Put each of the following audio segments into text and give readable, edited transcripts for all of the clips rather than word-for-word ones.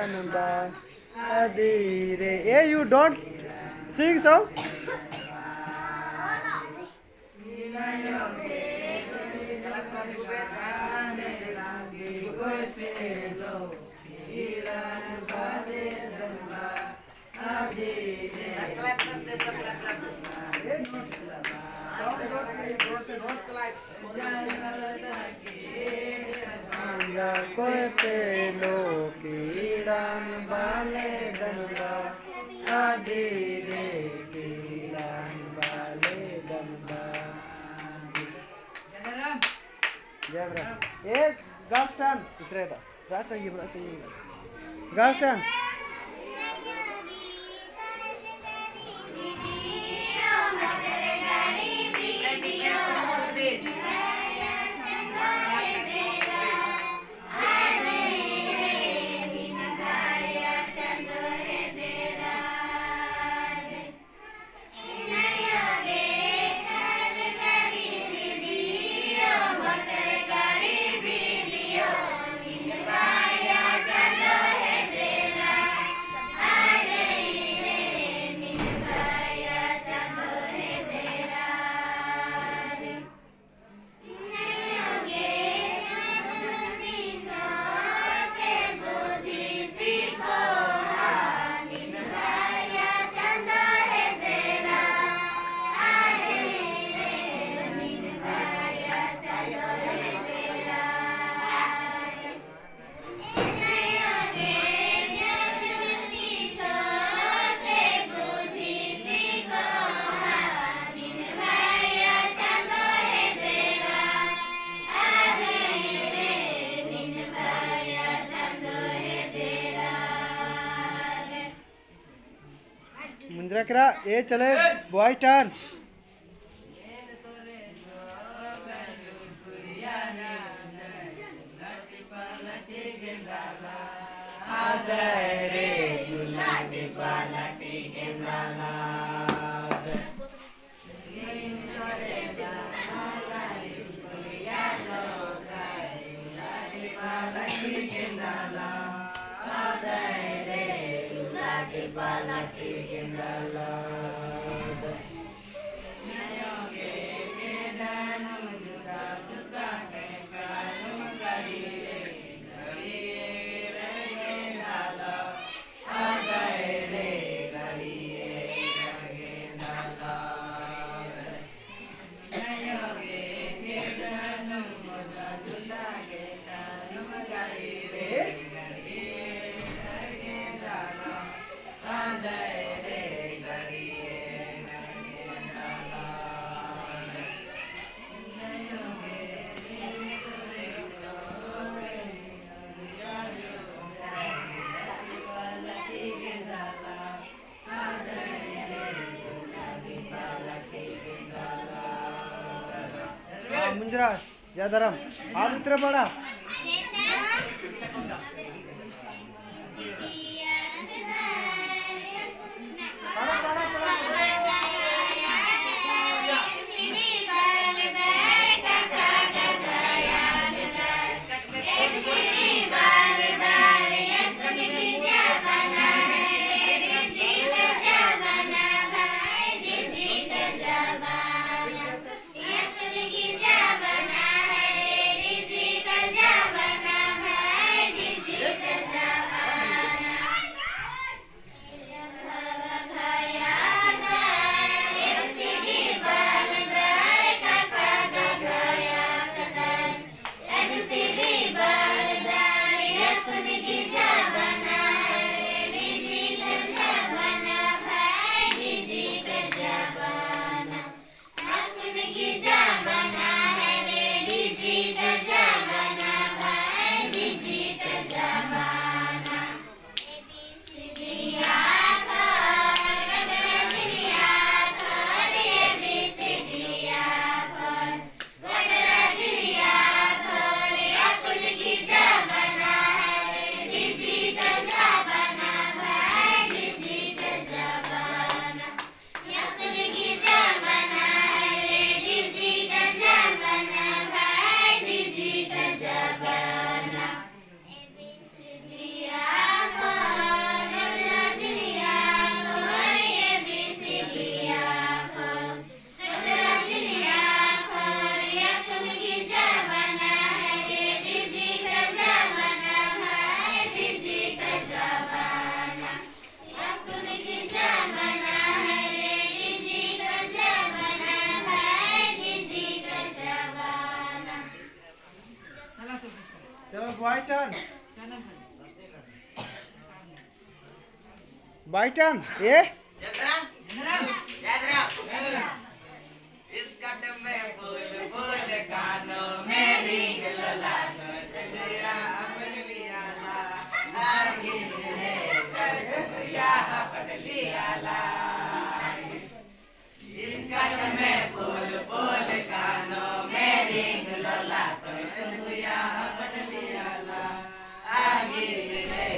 Danba Adire. Hey, you don't sing song? Koe pelo kiran bale danba adire kiran bale danba. Jabra. Eh, Gaston. Itre da. Racha ye bra se. Gaston. Mundra करा ये चले boy turn Mundra जादरम आप इतना बड़ा बाइटन ए इस cut में फूल फूल कानों में रिंग ललाट गया अपने लिया ला आगे रे गया अपने लिया ला इस कट में फूल फूल कानों में रिंग ललाट गया अपने लिया ला आगे रे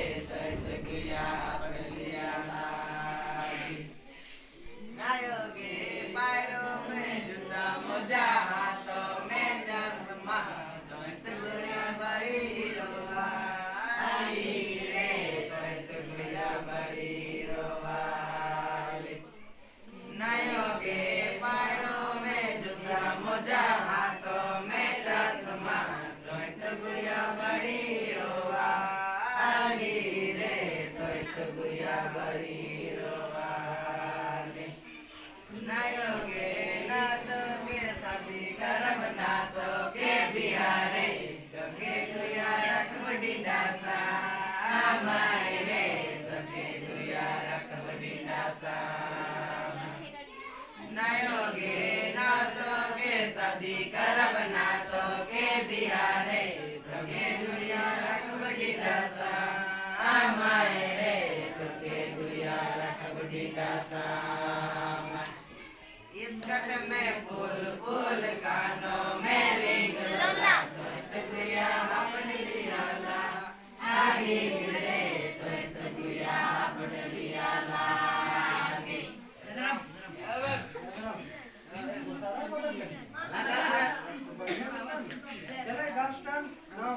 गया अपने लिया ला नायोगे पैरों में जूता मोजा हाथों में चश्मा दोनों गुड़िया बड़ी रोवा आई रे दोनों गुड़िया बड़ी रोवा नायोगे पैरों में जूता मोजा हाथों में चश्मा दोनों गुड़िया बड़ी रोवा आई रे दोनों गुड़िया बड़ी रोवा नायोगे ना तो के शादी करब ना तो के बिहारे तो के गुया रखब डिंडासा आमाय रे तो के गुया रखब डिंडासा नायोगे ना तो के शादी करब ना तो के बिहारे तो के गुया रखब डिंडासा आमाय रे तो के गुया रखब डिंडासा इस कट में फूल फूल कानों में रिंग लला तो गुया अपने लिया ला आगे रे तो गुया अपने लिया ला चले गर्ल्स टर्न नाउ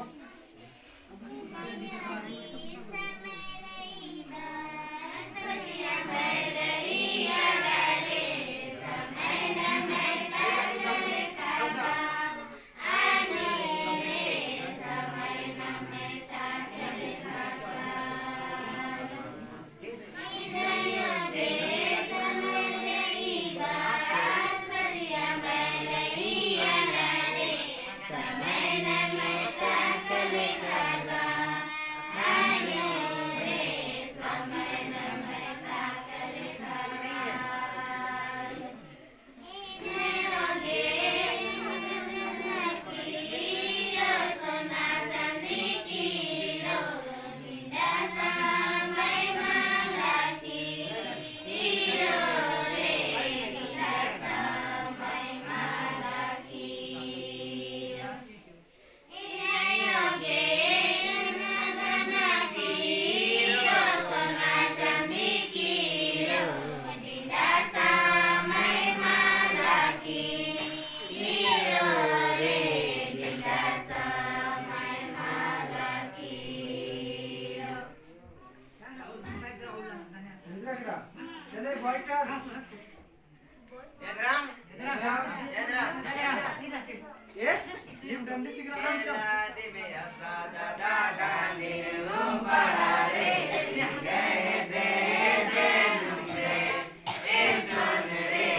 चले बाइटन एदराम ए नीम डंडी सिगरा दे मेरा सादा दादा ने रूम पड़ा रे गए दे दे लुंगे ए जान रे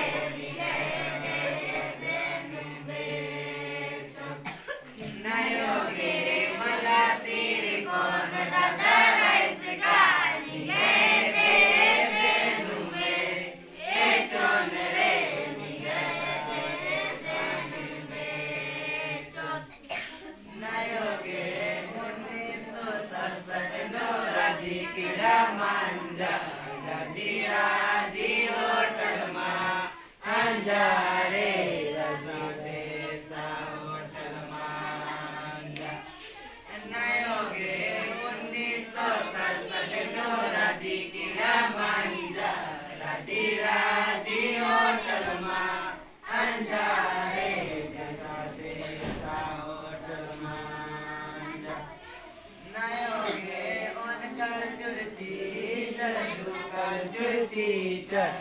नायोगे मला तेरे कौन दादा राइस का गए दे दे लुंगे ए जान रे नायोगे 1967 नोराजी किड़ा मांजा राजी राजी होटल मा अंजारे रसा देसा होटल मांजा नायोगे 1967 नोराजी किड़ा मांजा राजी राजी होटल मा अंजारे रसा देसा होटल मांजा नायोगे उनका चुरची चल दुकल चुरची चल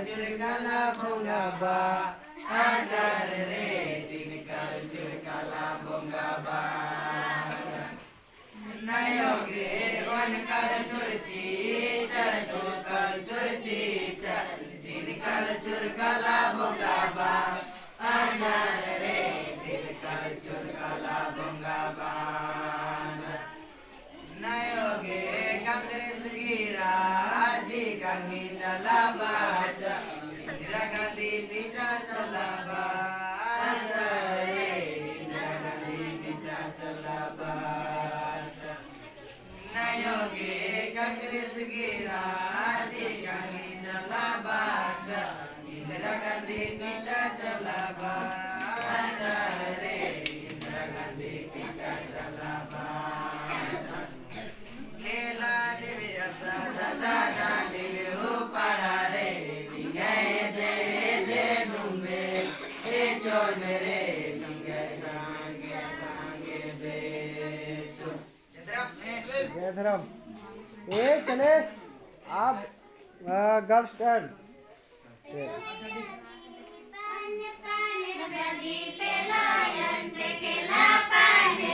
चुरकाला भोंगा बा हजार रे तिनकल चुरकाला भोंगा बा नायोगे उनका चुरची चल दुकल चुरची चल तिनकल चुरकाला भोंगा बा हजार रे तिनकल चुरकाला भोंगा बा नायोगे कांग्रेस गिरा गांधी चला बाजा इंदिरा गांधी पिता चला बाजा रे इंदिरा गांधी पिता चला बाजा नयोगे कांग्रेस गिरा जी गांधी चला बाजा इंदिरा गांधी पिता चला बाजा रे इंदिरा गांधी पिता चला बाजा लीला देवी असा दादा डांडी हो पड़ा रे दिखाए दे दे डूबे ए चोर मेरे डूंगे सांगे बेचो जय धर्म ए चले आप girl stand Pani pani nagadi pelayan tekela pani